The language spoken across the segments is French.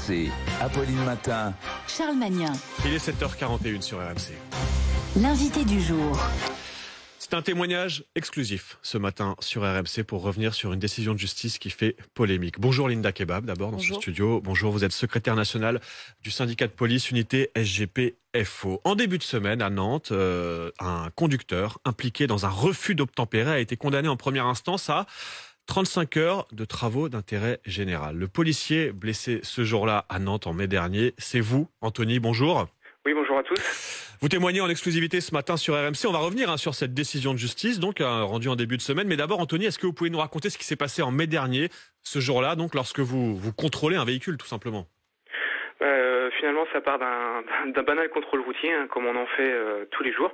RMC, Apolline Matin. Charles Magnin. Il est 7h41 sur RMC. L'invité du jour. C'est un témoignage exclusif ce matin sur RMC pour revenir sur une décision de justice qui fait polémique. Bonjour Linda Kebab d'abord dans ce studio. Bonjour, vous êtes secrétaire nationale du syndicat de police unité SGP-FO. En début de semaine à Nantes, un conducteur impliqué dans un refus d'obtempérer a été condamné en première instance à 35 heures de travaux d'intérêt général. Le policier blessé ce jour-là à Nantes en mai dernier, c'est vous, Anthony, bonjour. Oui, bonjour à tous. Vous témoignez en exclusivité ce matin sur RMC. On va revenir sur cette décision de justice, donc rendue en début de semaine. Mais d'abord, Anthony, est-ce que vous pouvez nous raconter ce qui s'est passé en mai dernier, ce jour-là, donc lorsque vous contrôlez un véhicule, tout simplement? Finalement, ça part d'un banal contrôle routier, comme on en fait tous les jours.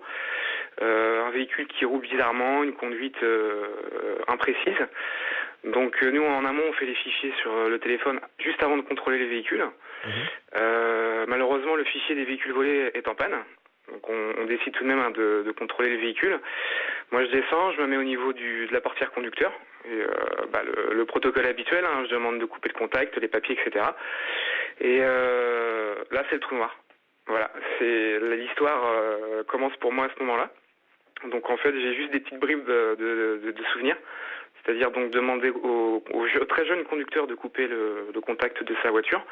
Un véhicule qui roule bizarrement, une conduite imprécise. Donc nous, en amont, on fait les fichiers sur le téléphone juste avant de contrôler les véhicules. Malheureusement, le fichier des véhicules volés est en panne. Donc on décide tout de même de contrôler les véhicules. Moi, je descends, je me mets au niveau de la portière conducteur. Et, le protocole habituel, je demande de couper le contact, les papiers, etc. Et là, c'est le trou noir. Voilà, l'histoire commence pour moi à ce moment-là. Donc en fait, j'ai juste des petites bribes de souvenirs. C'est-à-dire donc demander au très jeune conducteur de couper le contact de sa voiture.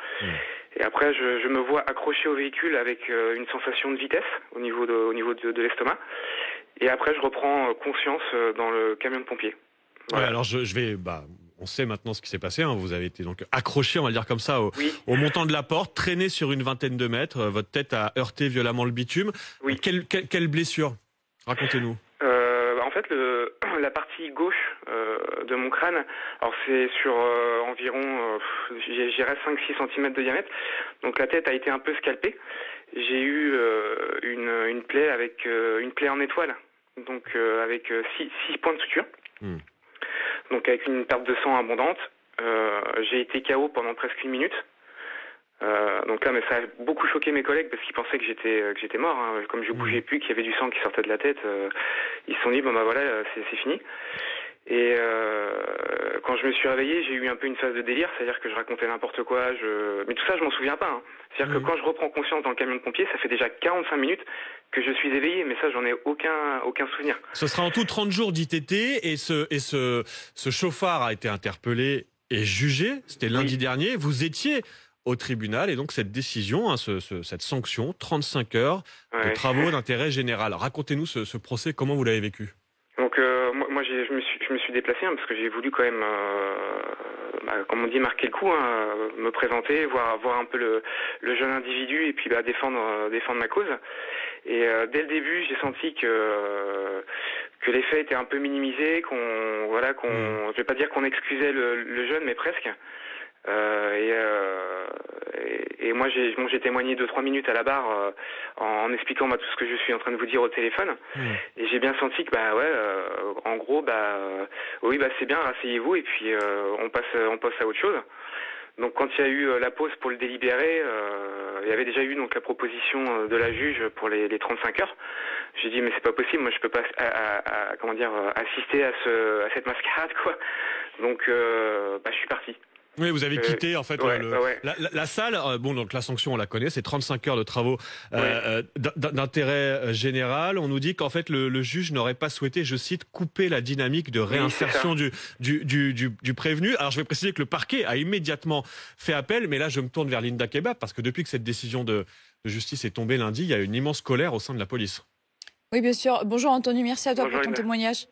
Et après, je me vois accroché au véhicule avec une sensation de vitesse au niveau de l'estomac. Et après, je reprends conscience dans le camion de pompier. Voilà. Ouais, alors je vais... on sait maintenant ce qui s'est passé. Vous avez été donc accroché, on va le dire comme ça, au montant de la porte, traîné sur une vingtaine de mètres. Votre tête a heurté violemment le bitume. Oui. Quelle blessure? Racontez-nous. En fait, la partie gauche de mon crâne, alors c'est sur environ, j'irais 5-6 cm de diamètre. Donc la tête a été un peu scalpée. J'ai eu une plaie avec une plaie en étoile, donc avec 6 points de suture. Donc avec une perte de sang abondante. J'ai été KO pendant presque 1 minute. Donc là, mais ça a beaucoup choqué mes collègues parce qu'ils pensaient que j'étais mort. Comme je bougeais plus, qu'il y avait du sang qui sortait de la tête, ils se sont dit voilà, c'est fini. Et quand je me suis réveillé, j'ai eu un peu une phase de délire, c'est-à-dire que je racontais n'importe quoi. Mais tout ça, je m'en souviens pas. C'est-à-dire que quand je reprends conscience dans le camion de pompier, ça fait déjà 45 minutes que je suis éveillé, mais ça, j'en ai aucun souvenir. Ce sera en tout 30 jours d'ITT et ce chauffard a été interpellé et jugé. C'était lundi dernier. Vous étiez au tribunal et donc cette décision, cette sanction, 35 heures de travaux d'intérêt général. Racontez-nous ce procès, comment vous l'avez vécu? Donc moi je me suis déplacé parce que j'ai voulu quand même, comme on dit, marquer le coup, me présenter, voir un peu le jeune individu et puis défendre ma cause. Et dès le début, j'ai senti que les faits étaient un peu minimisés, je vais pas dire qu'on excusait le jeune, mais presque. Et moi j'ai témoigné 2-3 minutes à la barre en expliquant tout ce que je suis en train de vous dire au téléphone. Et j'ai bien senti que en gros oui c'est bien, asseyez-vous et puis on passe à autre chose. Donc quand il y a eu la pause pour le délibéré, il y avait déjà eu donc la proposition de la juge pour les 35 heures. J'ai dit mais c'est pas possible, moi je peux pas assister à cette mascarade quoi. Donc je suis parti. Oui, vous avez quitté en fait la salle. Donc la sanction on la connaît, c'est 35 heures de travaux d'intérêt général. On nous dit qu'en fait le juge n'aurait pas souhaité, je cite, couper la dynamique de réinsertion du prévenu. Alors je vais préciser que le parquet a immédiatement fait appel, mais là je me tourne vers Linda Kebab parce que depuis que cette décision de justice est tombée lundi, il y a une immense colère au sein de la police. Oui, bien sûr. Bonjour Anthony, merci à toi pour ton Linda. témoignage.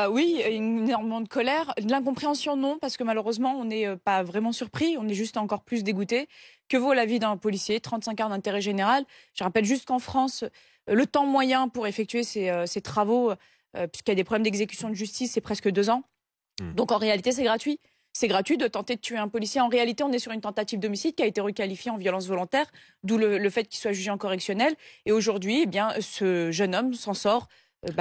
Oui. Énormément de colère, de l'incompréhension non, parce que malheureusement on n'est pas vraiment surpris, on est juste encore plus dégoûté. Que vaut la vie d'un policier? 35 heures d'intérêt général. Je rappelle juste qu'en France, le temps moyen pour effectuer ces travaux, puisqu'il y a des problèmes d'exécution de justice, c'est presque 2 ans. Donc en réalité c'est gratuit. C'est gratuit de tenter de tuer un policier. En réalité, on est sur une tentative d'homicide qui a été requalifiée en violence volontaire, d'où le fait qu'il soit jugé en correctionnel. Et aujourd'hui, ce jeune homme s'en sort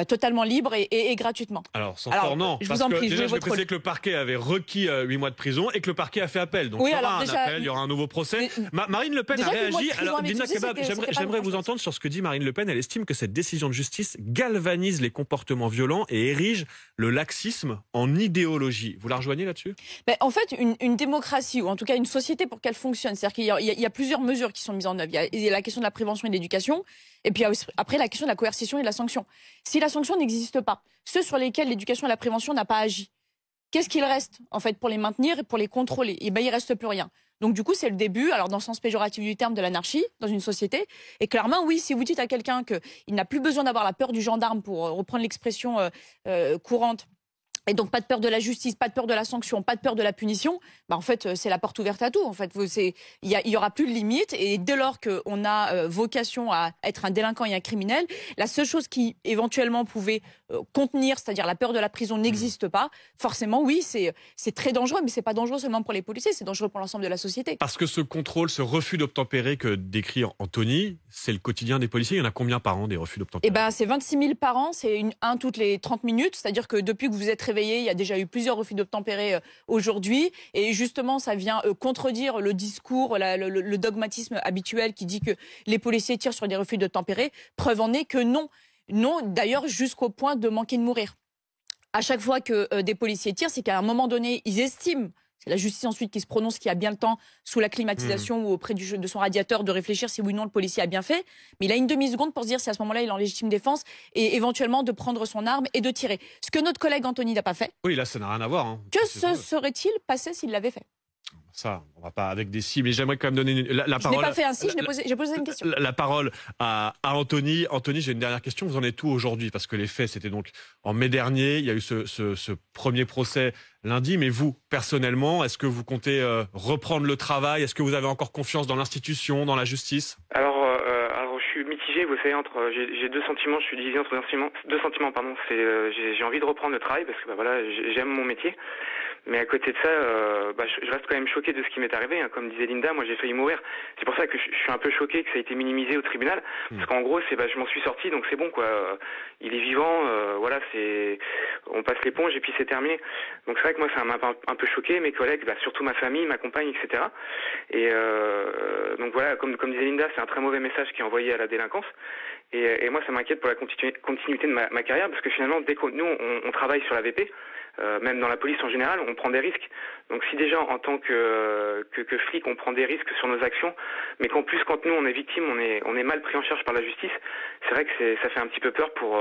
totalement libre et gratuitement. Alors, sans fort, non. Je parce vous en que prie, déjà, je vais votre préciser que le parquet avait requis 8 mois de prison et que le parquet a fait appel. Donc, oui, il y aura alors, un déjà, appel, il y aura un nouveau procès. Marine Le Pen déjà, a réagi. Alors, mais Linda Kebab, j'aimerais vous entendre sur ce que dit Marine Le Pen. Elle estime que cette décision de justice galvanise les comportements violents et érige le laxisme en idéologie. Vous la rejoignez là-dessus? En fait, une démocratie, ou en tout cas une société pour qu'elle fonctionne, c'est-à-dire qu'il y a plusieurs mesures qui sont mises en œuvre. Il y a la question de la prévention et de l'éducation, et puis après la question de la coercition et de la sanction. Si la sanction n'existe pas, ceux sur lesquels l'éducation et la prévention n'a pas agi, qu'est-ce qu'il reste en fait pour les maintenir et pour les contrôler? Il reste plus rien. Donc du coup, c'est le début, alors dans le sens péjoratif du terme, de l'anarchie dans une société. Et clairement, oui, si vous dites à quelqu'un qu'il n'a plus besoin d'avoir la peur du gendarme, pour reprendre l'expression courante, et donc pas de peur de la justice, pas de peur de la sanction, pas de peur de la punition, en fait c'est la porte ouverte à tout. En fait, il y aura plus de limite, et dès lors qu'on a vocation à être un délinquant et un criminel, la seule chose qui éventuellement pouvait contenir, c'est-à-dire la peur de la prison, n'existe pas. Forcément, oui, c'est très dangereux, mais c'est pas dangereux seulement pour les policiers, c'est dangereux pour l'ensemble de la société. Parce que ce contrôle, ce refus d'obtempérer que décrit Anthony, c'est le quotidien des policiers. Il y en a combien par an, des refus d'obtempérer? C'est 26 000 par an, c'est un toutes les 30 minutes, c'est-à-dire que depuis que vous êtes réveillé, il y a déjà eu plusieurs refus d'obtempérer aujourd'hui, et justement ça vient contredire le discours, le dogmatisme habituel qui dit que les policiers tirent sur des refus d'obtempérer. Preuve en est que non. Non, d'ailleurs jusqu'au point de manquer de mourir. À chaque fois que des policiers tirent, c'est qu'à un moment donné, ils estiment, c'est la justice ensuite qui se prononce, qui a bien le temps, sous la climatisation ou auprès de son radiateur, de réfléchir si oui ou non le policier a bien fait. Mais il a une demi-seconde pour se dire si à ce moment-là il est en légitime défense, et éventuellement de prendre son arme et de tirer. Ce que notre collègue Anthony n'a pas fait. Oui, là ça n'a rien à voir. Hein. Que se serait-il passé s'il l'avait fait? Ça, on va pas avec des cibles. Mais j'aimerais quand même donner la parole. Je n'ai pas fait ainsi, j'ai posé une question. La parole à Anthony. Anthony, j'ai une dernière question. Vous en êtes où aujourd'hui? Parce que les faits, c'était donc en mai dernier. Il y a eu ce premier procès lundi. Mais vous, personnellement, est-ce que vous comptez reprendre le travail? Est-ce que vous avez encore confiance dans l'institution, dans la justice? Alors, je suis mitigé, vous savez, j'ai deux sentiments. Je suis divisé entre deux sentiments, pardon. J'ai envie de reprendre le travail parce que j'aime mon métier. Mais à côté de ça, je reste quand même choqué de ce qui m'est arrivé. Hein. Comme disait Linda, moi j'ai failli mourir. C'est pour ça que je suis un peu choqué que ça ait été minimisé au tribunal. Parce qu'en gros, je m'en suis sorti, donc c'est bon quoi. Il est vivant, on passe l'éponge et puis c'est terminé. Donc c'est vrai que moi ça m'a un peu choqué. Mes collègues, surtout ma famille, ma compagne, etc. Et donc voilà, comme disait Linda, c'est un très mauvais message qui est envoyé à la délinquance. Et moi ça m'inquiète pour la continuité de ma carrière, parce que finalement, dès que nous on travaille sur la VP, même dans la police en général, on prend des risques. Donc si déjà en tant que flic on prend des risques sur nos actions, mais qu'en plus quand nous on est victime, on est mal pris en charge par la justice, c'est vrai que ça fait un petit peu peur pour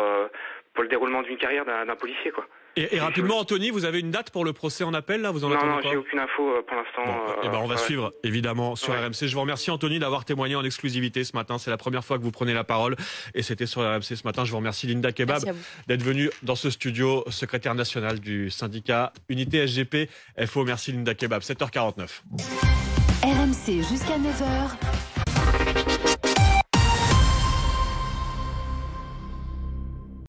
le déroulement d'une carrière d'un policier, quoi. Et rapidement, Anthony, vous avez une date pour le procès en appel là? Vous en attendez quoi? Non, j'ai aucune info pour l'instant. On va suivre évidemment sur RMC. Je vous remercie Anthony d'avoir témoigné en exclusivité ce matin. C'est la première fois que vous prenez la parole et c'était sur RMC ce matin. Je vous remercie Linda Kebab d'être venue dans ce studio, secrétaire nationale du syndicat Unité SGP FO. Merci Linda Kebab. 7h49. RMC jusqu'à 9h.